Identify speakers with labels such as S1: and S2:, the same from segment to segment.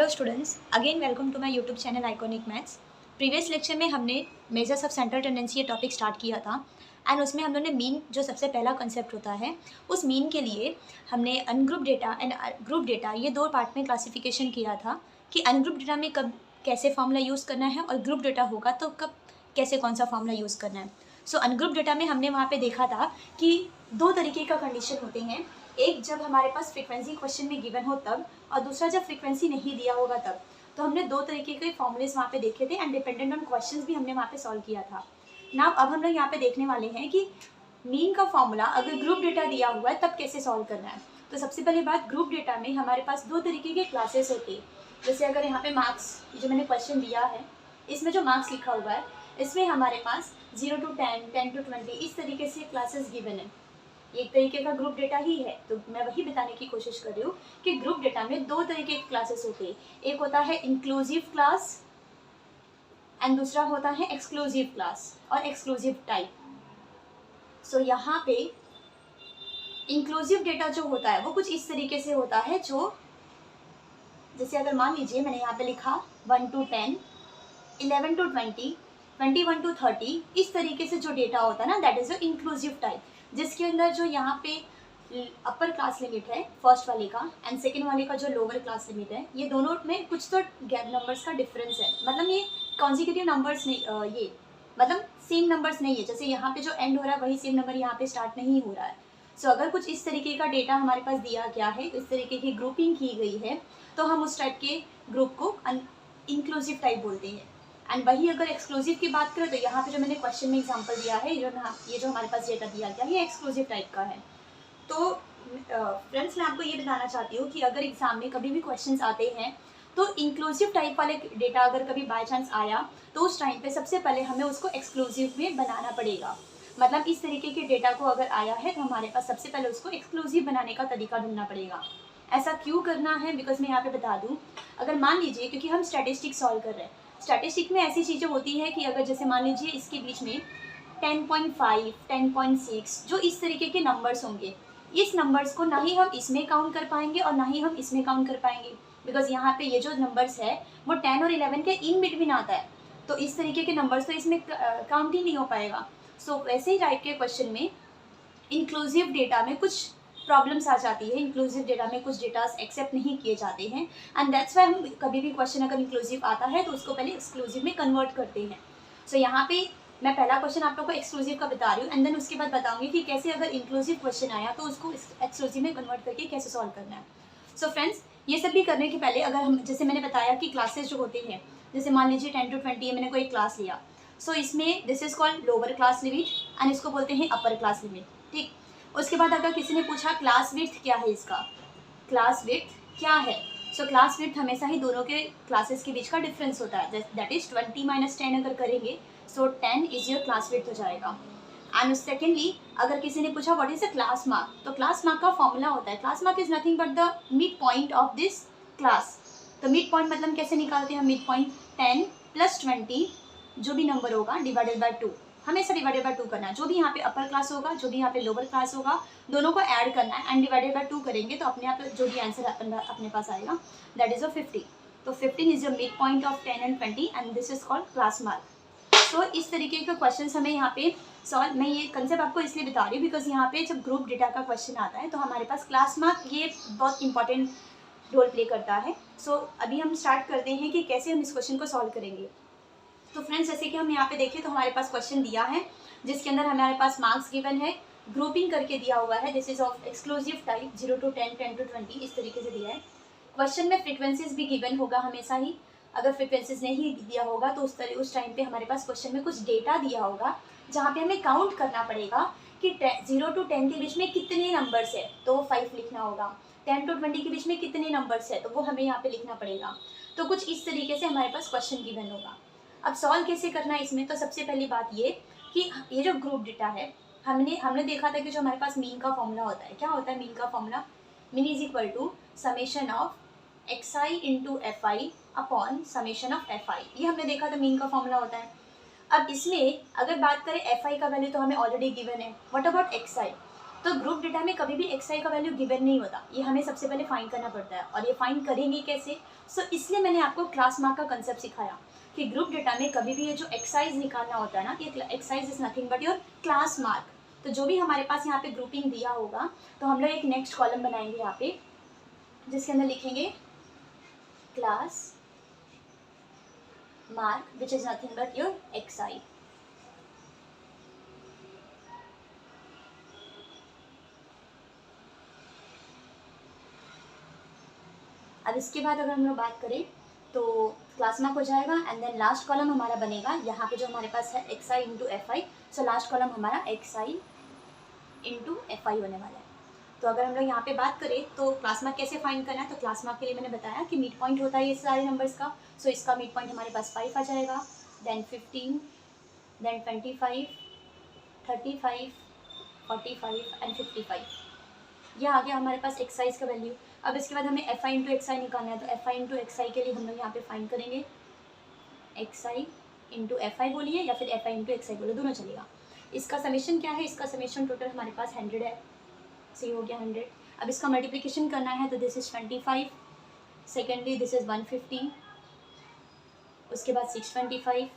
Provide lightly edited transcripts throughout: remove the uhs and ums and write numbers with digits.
S1: Students, again welcome to my YouTube channel iconic maths. Previous lecture में हमने measures of central tendency ये topic start किया था and उसमें हम लोगों ने मीन जो सबसे पहला कंसेप्ट होता है उस मीन के लिए हमने ungroup data and group data ये दो पार्ट में क्लासिफिकेशन किया था कि अनग्रुप डेटा में कब कैसे फॉर्मूला यूज़ करना है और ग्रुप डेटा होगा तो कब कैसे कौन सा फॉर्मूला यूज़ करना है। सो अनग्रुप डेटा में हमने वहाँ पे देखा था कि दो तरीके का कंडीशन होते हैं, एक जब हमारे पास फ्रीक्वेंसी क्वेश्चन में गिवन हो तब, और दूसरा जब फ्रीक्वेंसी नहीं दिया होगा तब। तो हमने दो तरीके के फॉर्मूलेस वहाँ पे देखे थे एंड डिपेंडेंट ऑन क्वेश्चंस भी हमने वहाँ पे सॉल्व किया था। नाउ अब हम लोग यहाँ पे देखने वाले हैं कि मीन का फॉर्मूला अगर ग्रुप डेटा दिया हुआ है तब कैसे सॉल्व करना है। तो सबसे पहली बात, ग्रुप डेटा में हमारे पास दो तरीके के क्लासेस होते हैं। जैसे अगर यहाँ पे मार्क्स जो मैंने क्वेश्चन दिया है इसमें जो मार्क्स लिखा हुआ है इसमें हमारे पास 0 to 10, 10 to 20 इस तरीके से क्लासेस गिवन है। एक तरीके का ग्रुप डेटा ही है, तो मैं वही बताने की कोशिश कर रही हूँ कि ग्रुप डेटा में दो तरीके के क्लासेस होते हैं। एक होता है इंक्लूसिव क्लास एंड दूसरा होता है एक्सक्लूसिव क्लास और एक्सक्लूसिव टाइप। सो यहाँ पे इंक्लूसिव डेटा जो होता है वो कुछ इस तरीके से होता है, जो जैसे अगर मान लीजिए मैंने यहाँ पे लिखा 1 to 10, 11 to 20, 21 to 30, इस तरीके से जो डेटा होता है ना that is a inclusive type, जिसके अंदर जो यहाँ पे अपर क्लास लिमिट है फर्स्ट वाले का एंड सेकंड वाले का जो लोअर क्लास लिमिट है, ये दोनों में कुछ तो गैप नंबर्स का डिफरेंस है। मतलब ये कॉन्जिक्यूटिव नंबर्स नहीं, ये मतलब सेम नंबर्स नहीं है। जैसे यहाँ पे जो एंड हो रहा है वही सेम नंबर यहाँ पे स्टार्ट नहीं हो रहा है। सो अगर कुछ इस तरीके का डेटा हमारे पास दिया गया है, इस तरीके की ग्रुपिंग की गई है, तो हम उस टाइप के ग्रुप को इंक्लूसिव टाइप बोलते हैं। एंड वही अगर एक्सक्लूसिव की बात करें तो यहाँ पे जो मैंने क्वेश्चन में एग्जांपल दिया है, ये जो हमारे पास डेटा दिया गया है ये एक्सक्लूसिव टाइप का है। तो फ्रेंड्स मैं आपको ये बताना चाहती हूँ कि अगर एग्जाम में कभी भी क्वेश्चंस आते हैं तो इंक्लूसिव टाइप वाले डेटा अगर कभी बाय चांस आया तो उस टाइम पे सबसे पहले हमें उसको एक्सक्लूसिव में बनाना पड़ेगा। मतलब इस तरीके के डेटा को अगर आया है तो हमारे पास सबसे पहले उसको एक्सक्लूसिव बनाने का तरीका ढूंढना पड़ेगा। ऐसा क्यों करना है, बिकॉज मैं यहाँ पे बता दूँ, अगर मान लीजिए क्योंकि हम स्टैटिस्टिक सॉल्व कर रहे हैं, स्टैटिस्टिक में ऐसी चीज़ें होती है कि अगर जैसे मान लीजिए इसके बीच में 10.5, 10.6 जो इस तरीके के नंबर्स होंगे, इस नंबर्स को ना ही हम इसमें काउंट कर पाएंगे और ना ही हम इसमें काउंट कर पाएंगे, बिकॉज यहाँ पे ये जो नंबर्स है वो 10 और 11 के इन बिटवीन आता है। तो इस तरीके के नंबर्स तो इसमें काउंट ही नहीं हो पाएगा। सो वैसे ही टाइप के क्वेश्चन में इंक्लूसिव डेटा में कुछ प्रॉब्लम्स आ जाती है। इंक्लूसिव डेटा में कुछ डेटास एक्सेप्ट नहीं किए जाते हैं एंड दैट्स वाई हम कभी भी क्वेश्चन अगर इंक्लूसिव आता है तो उसको पहले एक्सक्लूसिव में कन्वर्ट करते हैं। सो यहाँ पे मैं पहला क्वेश्चन आप लोग को एक्सक्लूसिव का बता रही हूँ एंड देन उसके बाद बताऊंगी कि कैसे अगर इंक्लूसिव क्वेश्चन आया तो उसको एक्सक्लूसिव में कन्वर्ट करके कैसे सॉल्व करना है। सो फ्रेंड्स ये सब भी करने के पहले अगर हम, जैसे मैंने बताया कि क्लासेस जो होते हैं, जैसे मान लीजिए 10 to 20 मैंने कोई क्लास लिया, सो इसमें this is called lower class limit and इसको बोलते हैं अपर क्लास लिमिट। ठीक, उसके बाद अगर किसी ने पूछा क्लास विड्थ क्या है, इसका क्लास विड्थ क्या है, सो क्लास विड्थ हमेशा ही दोनों के क्लासेस के बीच का डिफरेंस होता है, दैट इज 20 - 10 अगर करेंगे सो 10 इज योर क्लास विड्थ हो जाएगा। एंड सेकेंडली अगर किसी ने पूछा what is a class mark, तो क्लास मार्क का फॉर्मूला होता है, class mark is nothing but the mid point of this class. तो मिड पॉइंट मतलब कैसे निकालते हैं, मिड पॉइंट 10 + 20 जो भी नंबर होगा डिवाइडेड बाय 2, हमेशा डिवाइडेड बाय 2 करना है। जो भी यहाँ पे अपर क्लास होगा जो भी यहाँ पे लोअर क्लास होगा दोनों को ऐड करना है एंड डिवाइडेड बाय 2 करेंगे तो अपने आप जो भी आंसर अपने पास आएगा दैट इज 50। तो 15 is the mid point of 10 and 20 and this is called class mark. तो इस तरीके का क्वेश्चन हमें यहाँ पे सॉल्व, मैं ये कंसेप्ट आपको इसलिए बता रही हूँ बिकॉज यहाँ पे जब ग्रुप डेटा का क्वेश्चन आता है तो हमारे पास क्लास मार्क ये बहुत इंपॉर्टेंट रोल प्ले करता है। सो अभी हम स्टार्ट करते हैं कि कैसे हम इस क्वेश्चन को सॉल्व करेंगे। तो फ्रेंड्स जैसे कि हम यहाँ पे देखें तो हमारे पास क्वेश्चन दिया है जिसके अंदर हमारे पास मार्क्स गिवन है, ग्रुपिंग करके दिया हुआ है, this is of exclusive type 0 to 10, 10 to 20 इस तरीके से दिया है। क्वेश्चन में फ्रीक्वेंसीज भी गिवन होगा हमेशा ही, अगर फ्रीक्वेंसीज नहीं दिया होगा तो उस टाइम पे हमारे पास क्वेश्चन में कुछ डेटा दिया होगा जहाँ पे हमें काउंट करना पड़ेगा कि 0 to 10 के बीच में कितने नंबर्स है, तो वो 5 लिखना होगा। 10 to 20 के बीच में कितने नंबर्स है तो वो हमें यहाँ पे लिखना पड़ेगा। तो कुछ इस तरीके से हमारे पास क्वेश्चन गिवन होगा। अब सॉल्व कैसे करना है इसमें, तो सबसे पहली बात ये कि ये जो ग्रुप डेटा है हमने देखा था कि जो हमारे पास मीन का फॉर्मूला होता है, क्या होता है मीन का formula, mean is equal to summation of xi into fi upon summation of fi, ये हमने देखा था मीन का फॉर्मूला होता है। अब इसमें अगर बात करें fi का वैल्यू तो हमें ऑलरेडी गिवन है, व्हाट अबाउट xi, तो ग्रुप डेटा में कभी भी xi का वैल्यू गिवन नहीं होता, ये हमें सबसे पहले फाइंड करना पड़ता है। और ये फाइंड करेंगे कैसे? सो इसलिए मैंने आपको क्लास मार्क का कंसेप्ट सिखाया कि ग्रुप डेटा में कभी भी ये जो xi निकालना होता है ना, ये xi is nothing but your class mark. तो जो भी हमारे पास यहाँ पे ग्रुपिंग दिया होगा तो हम लोग एक नेक्स्ट कॉलम बनाएंगे यहाँ पे, जिसके अंदर लिखेंगे class mark which is nothing but your xi। अब इसके बाद अगर हम लोग बात करें तो क्लास मार्क हो जाएगा एंड देन लास्ट कॉलम हमारा बनेगा यहाँ पे जो हमारे पास है xi into fi। So last column हमारा xi इंटू fi होने वाला है। तो अगर हम लोग यहाँ पे बात करें तो क्लास मार्क कैसे फाइंड करना है, तो क्लास मार्क के लिए मैंने बताया कि मिड पॉइंट होता है ये सारे नंबर्स का। सो इसका मिड पॉइंट हमारे पास 5 आ जाएगा, देन 15, देन 25, 35, 45 एंड 55। यह आ गया हमारे पास एक्साइज का वैल्यू। अब इसके बाद हमें fi इंटू एक्साई निकालना है, तो fi इंटू एक्साई के लिए हम लोग यहाँ पे फाइंड करेंगे xi इंटू fi बोलिए या फिर fi इंटू एक्साई बोलिए, दोनों चलेगा। इसका समेशन क्या है? इसका समेशन टोटल हमारे पास 100 है, सही हो गया 100। अब इसका मल्टीप्लिकेशन करना है तो this is 25, secondly this is 150, उसके बाद 625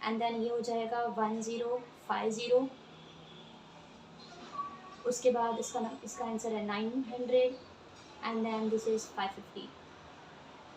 S1: एंड देन ये हो जाएगा 1050, उसके बाद इसका आंसर है 900 एंड देन दिस इज़ 550।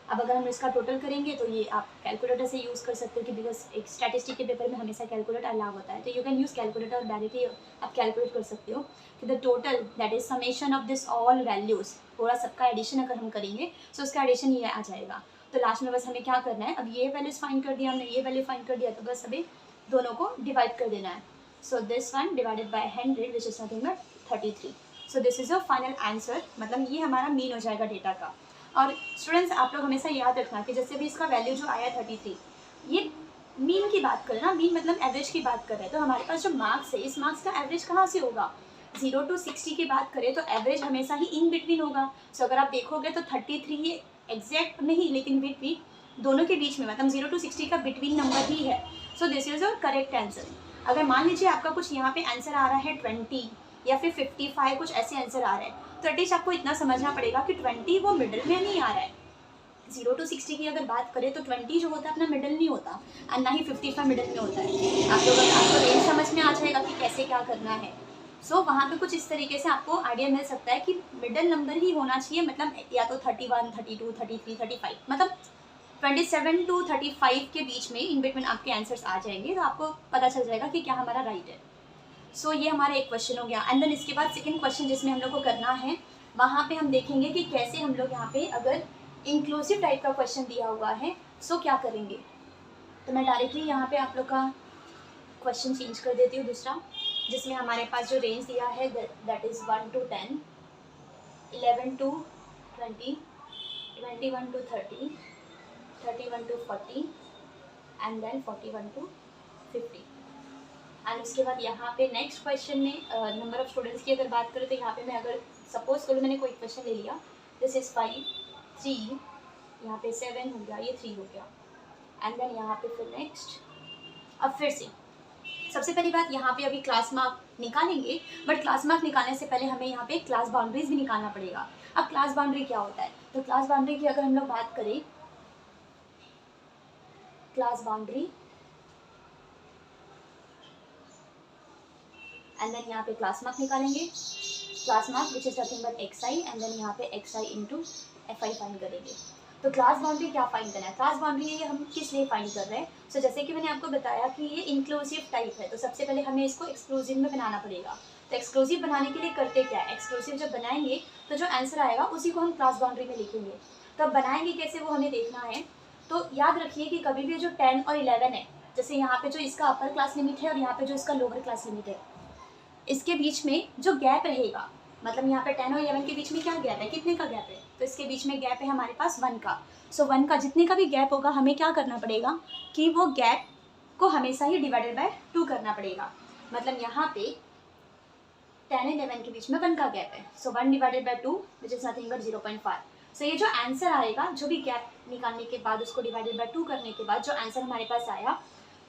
S1: अब अगर हम इसका टोटल करेंगे तो ये आप कैलकुलेटर से यूज़ कर सकते हो कि बिकॉज एक स्टैटिस्टिक के पेपर में हमेशा कैलकुलेटर अलाउ होता है, तो यू कैन यूज़ कैलकुलेटर और डायरेक्टली आप कैलकुलेट कर सकते हो कि the total that is summation of this all values, पूरा सबका एडिशन अगर हम करेंगे तो उसका एडिशन ये आ जाएगा। तो लास्ट में बस हमें क्या करना है, अब ये वैल्यूज़ फाइंड कर दिया हमने, ये वैल्यू फाइंड कर दिया, तो बस अभी दोनों को डिवाइड कर देना है। So this one divided by 100 which is nothing but 33। So this is a final answer, मतलब ये हमारा मीन हो जाएगा डेटा का। और स्टूडेंट्स आप लोग हमेशा याद रखना कि जैसे भी इसका वैल्यू जो आया 33, ये मीन की बात करें ना, मीन मतलब एवरेज की बात कर रहे हैं, तो हमारे पास जो मार्क्स है इस मार्क्स का एवरेज कहाँ से होगा? 0 to 60 की बात करें तो एवरेज हमेशा ही इन बिटवीन होगा। सो अगर आप देखोगे तो 33 ये एग्जैक्ट नहीं लेकिन बिटवीन दोनों के बीच में, मतलब 0 to 60 का बिटवीन नंबर ही है। So this is a correct answer. अगर मान लीजिए आपका कुछ यहाँ पे आंसर आ रहा है 20 या फिर 55, कुछ ऐसे आंसर आ रहे हैं, तो एटलीस्ट आपको इतना समझना पड़ेगा कि 20 वो मिडिल में नहीं आ रहा है। 0 to 60 की अगर बात करें तो 20 जो होता है अपना मिडिल नहीं होता और ना ही 55 मिडिल में होता है। आप लोग आपको रेंज समझ में आ जाएगा कि कैसे क्या करना है। सो वहाँ पे कुछ इस तरीके से आपको आइडिया मिल सकता है कि मिडिल नंबर ही होना चाहिए, मतलब या तो 31, 32, 33, 35, मतलब 27 to 35 के बीच में इन बिटवीन आपके आंसर्स आ जाएंगे, तो आपको पता चल जाएगा कि क्या हमारा राइट है। सो ये हमारा एक क्वेश्चन हो गया एंड देन इसके बाद सेकंड क्वेश्चन जिसमें हम लोग को करना है, वहाँ पे हम देखेंगे कि कैसे हम लोग यहाँ पे अगर इंक्लूसिव टाइप का क्वेश्चन दिया हुआ है सो क्या करेंगे। तो मैं डायरेक्टली यहाँ पे आप लोग का क्वेश्चन चेंज कर देती हूँ दूसरा, जिसमें हमारे पास जो रेंज दिया है that is 1 to 10, 11 to 20, 21 to 30, 31 to 40 and then 41 to 50। And उसके बाद यहाँ पे नेक्स्ट क्वेश्चन में नंबर ऑफ स्टूडेंट्स की अगर बात करें तो यहाँ पे मैं अगर सपोज करूँ मैंने कोई क्वेश्चन ले लिया, दिस इज़ 5, 3, यहाँ पे 7 हो गया, ये 3 हो गया एंड देन यहाँ पे फिर नेक्स्ट। अब फिर से सबसे पहली बात यहाँ पे अभी क्लास मार्क निकालेंगे, बट क्लास मार्क निकालने से पहले हमें यहाँ पे क्लास बाउंड्रीज भी निकालना पड़ेगा। अब क्लास बाउंड्री क्या होता है, तो क्लास बाउंड्री की अगर हम लोग बात करें, क्लास बाउंड्री एंड देन यहाँ पे क्लास मार्क निकालेंगे, class mark which is nothing but xi and then यहाँ पे xi इंटू fi फाइंड करेंगे। तो क्लास बाउंड्री क्या फाइंड करना है, क्लास बाउंड्री ये हम किस लिए फाइंड कर रहे हैं। सो जैसे कि मैंने आपको बताया कि ये इंक्लूसिव टाइप है, तो सबसे पहले हमें इसको एक्सक्लूसिव में बनाना पड़ेगा। तो एक्सक्लूसिव बनाने के लिए करते क्या है, एक्सक्लूसिव जब बनाएंगे तो जो आंसर आएगा उसी को हम क्लास बाउंड्री में लिखेंगे। तो अब बनाएंगे कैसे वो हमें देखना है। तो याद रखिए कि कभी भी जो 10 और 11 है, जैसे यहाँ पे जो इसका अपर क्लास लिमिट है और यहाँ पे जो इसका लोअर क्लास लिमिट है, इसके बीच में जो गैप रहेगा, मतलब यहाँ पे 10 और 11 के बीच में क्या गैप है, कितने का गैप है, तो इसके बीच में गैप है हमारे पास 1 का। सो 1 का जितने का भी गैप होगा हमें क्या करना पड़ेगा कि वो गैप को हमेशा ही डिवाइडेड बाय 2 करना पड़ेगा। मतलब यहाँ पे 10 और 11 के बीच में 1 का गैप है, सो 1 divided by 2 which is nothing but 0.5। सो ये जो आंसर आएगा, जो भी गैप निकालने के बाद उसको डिवाइडेड बाय 2 करने के बाद जो आंसर हमारे पास आया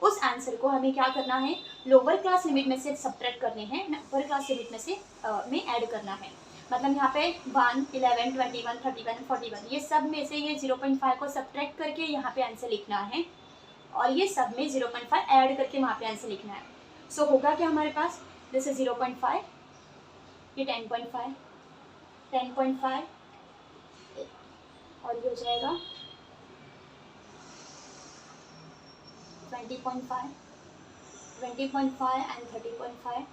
S1: उस आंसर को हमें क्या करना है, लोअर क्लास लिमिट में से सब्ट्रैक्ट करने हैं, अपर क्लास लिमिट में से में ऐड करना है। मतलब यहाँ पे 1, 11, 21, 31, 41 ये सब में से ये 0.5 को सब्ट्रैक्ट करके यहाँ पे आंसर लिखना है, और ये सब में 0.5 ऐड करके वहाँ पे आंसर लिखना है। सो होगा क्या हमारे पास, जैसे 0.5, ये 10.5, 10.5 और ये हो जाएगा 20.5, 20.5 एंड 30.5,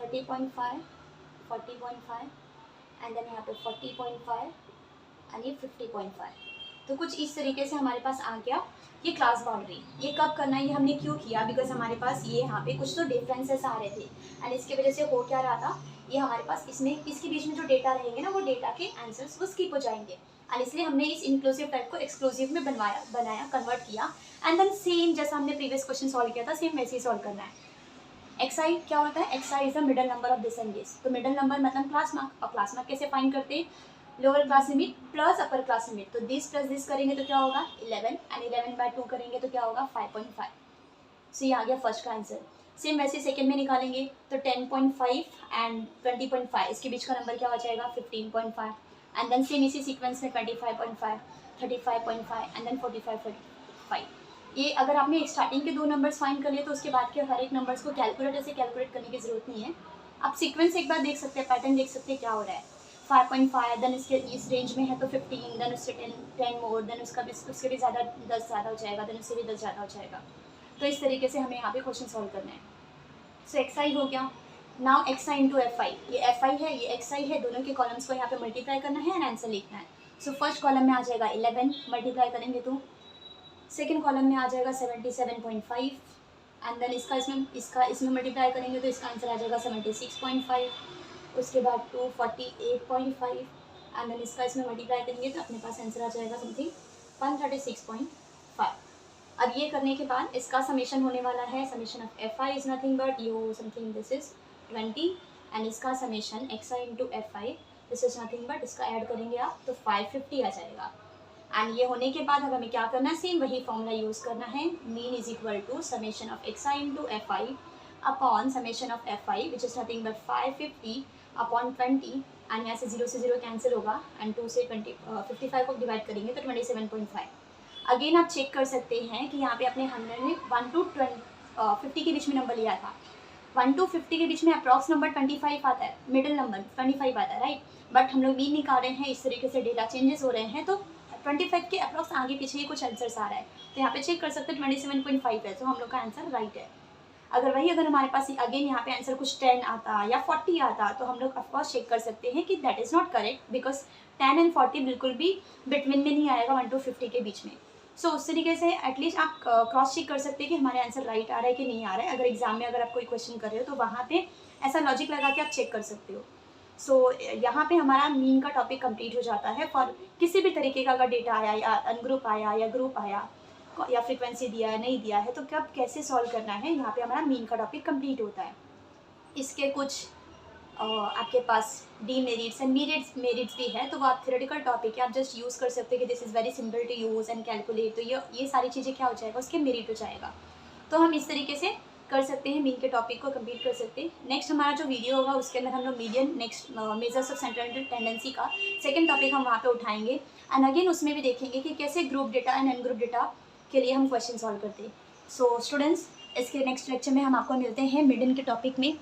S1: 30.5, 40.5 एंड देन यहाँ पे 40.5 एंड ये 50.5। तो कुछ इस तरीके से हमारे पास आ गया ये क्लास बाउंड्री। ये कब करना है, ये हमने क्यों किया, बिकॉज हमारे पास ये यहाँ पे कुछ तो डिफरेंसेस आ रहे थे एंड इसकी वजह से हो क्या रहा था, ये हमारे पास इसमें इसके बीच में जो डेटा रहेंगे ना, वो डेटा के आंसर्स वो स्किप हो जाएंगे, एंड इसलिए हमने इस इंक्लूसिव टाइप को एक्सक्लूसिव में बनाया कन्वर्ट किया। एंड देन सेम जैसा हमने प्रीवियस क्वेश्चन सॉल्व किया था, सेम वैसे ही सॉल्व करना है। एक्स क्या होता है, x is the middle number of this and this. तो मिडल नंबर मतलब क्लास मार्क, और क्लास मार्क कैसे फाइंड करते हैं, lower class limit plus upper class limit. तो दिस प्लस दिस करेंगे तो क्या होगा 11, एंड 11/2 करेंगे तो क्या होगा 5.5। सो ये आ गया फर्स्ट का आंसर। सेम वैसे सेकंड में निकालेंगे तो 10.5 एंड 20.5 इसके बीच का नंबर क्या हो जाएगा 15.5, एंड देन सेम इसी सीक्वेंस में 25.5, 35.5 एंड देन 45. ये अगर आपने स्टार्टिंग के 2 नंबर्स फाइंड कर लिए तो उसके बाद के हर एक नंबर्स को कैलकुलेटर से कैलकुलेट करने की जरूरत नहीं है। आप सीक्वेंस एक बार देख सकते हैं, पैटर्न देख सकते हैं क्या हो रहा है। 5.5 देन इसके इस रेंज में है तो 15, देन उससे 10 मोर, देन उसके भी ज़्यादा 10 ज़्यादा हो जाएगा, देन उससे भी 10 ज़्यादा हो जाएगा। तो इस तरीके से हमें यहाँ पे क्वेश्चन सॉल्व करना है। सो एक्स आई हो गया। Now x I into F I, ये एफ आई है ये एक्स आई है, दोनों के कॉलम्स को यहाँ पे मल्टीप्लाई करना है एंड आंसर लिखना है। सो फर्स्ट कॉलम में आ जाएगा 11, मल्टीप्लाई करेंगे तो सेकेंड कॉलम में आ जाएगा 77.5, एंड देन इसमें मल्टीप्लाई करेंगे तो इसका आंसर आ जाएगा 76.5। उसके बाद 248.5 एंड देन इसमें मल्टीप्लाई करेंगे तो अपने पास आंसर आ जाएगा समथिंग 136.5। अब ये करने के बाद इसका समेशन होने वाला है, summation of F I is nothing but you something this is 20, and इसका summation X I into F I this is nothing but इसका ऐड करेंगे आप तो 550 आ जाएगा। एंड ये होने के बाद अब हमें क्या करना है, सेम वही फॉर्मूला यूज़ करना है, mean is equal to summation of x I into F i upon summation of F i which is nothing but 550 upon 20, and यहाँ से 0 से 0 कैंसिल होगा एंड 2 से 55 को डिवाइड करेंगे तो 27.5। अगेन आप चेक कर सकते हैं कि यहाँ पे अपने हमने 1 to 50 के बीच में नंबर लिया था। 1 to 50 के बीच में अप्रॉक्स नंबर 25 आता है, मिडिल नंबर 25 आता है, राइट। बट हम लोग मीन निकाल रहे हैं, इस तरीके से डेटा चेंजेस हो रहे हैं तो 25 के अप्रॉक्स आगे पीछे ही कुछ आंसर्स आ रहा है। तो यहाँ पे चेक कर सकते हैं 27.5 है, तो हम लोग का आंसर राइट है। अगर हमारे पास अगेन यहाँ पे आंसर कुछ 10 आता या 40 आता तो हम लोग ऑफकोर्स चेक कर सकते हैं कि that is not correct, because 10 and 40 बिल्कुल भी बिटवीन में नहीं आएगा 1 to 50 के बीच में। सो उस तरीके से एटलीस्ट आप क्रॉस चेक कर सकते हैं कि हमारे आंसर राइट आ रहा है कि नहीं आ रहा है। अगर एग्जाम में अगर आप कोई क्वेश्चन कर रहे हो तो वहाँ पे ऐसा लॉजिक लगा के आप चेक कर सकते हो। सो यहाँ पे हमारा मीन का टॉपिक कंप्लीट हो जाता है फॉर किसी भी तरीके का अगर डेटा आया या अनग्रुप आया या ग्रुप आया या फ्रीक्वेंसी दिया है नहीं दिया है तो कब कैसे सॉल्व करना है, यहाँ पे हमारा मीन का टॉपिक कंप्लीट होता है। इसके कुछ आपके पास डीमेरिट्स एंड मेरिट्स भी है, तो वो आप थ्योरेटिकल टॉपिक है, आप जस्ट यूज़ कर सकते हो कि this is very simple to use and calculate. तो ये सारी चीज़ें क्या हो जाएगा, उसके मेरिट हो जाएगा। तो हम इस तरीके से कर सकते हैं, मीन के टॉपिक को कंप्लीट कर सकते हैं। नेक्स्ट हमारा जो वीडियो होगा उसके अंदर हम लोग median next measures of central tendency का सेकेंड टॉपिक हम वहाँ पे उठाएंगे एंड अगेन उसमें भी देखेंगे कि कैसे group data and ungroup data के लिए हम क्वेश्चन सॉल्व करते हैं। सो स्टूडेंट्स, इसके नेक्स्ट लेक्चर में हम आपको मिलते हैं मिडन के टॉपिक में।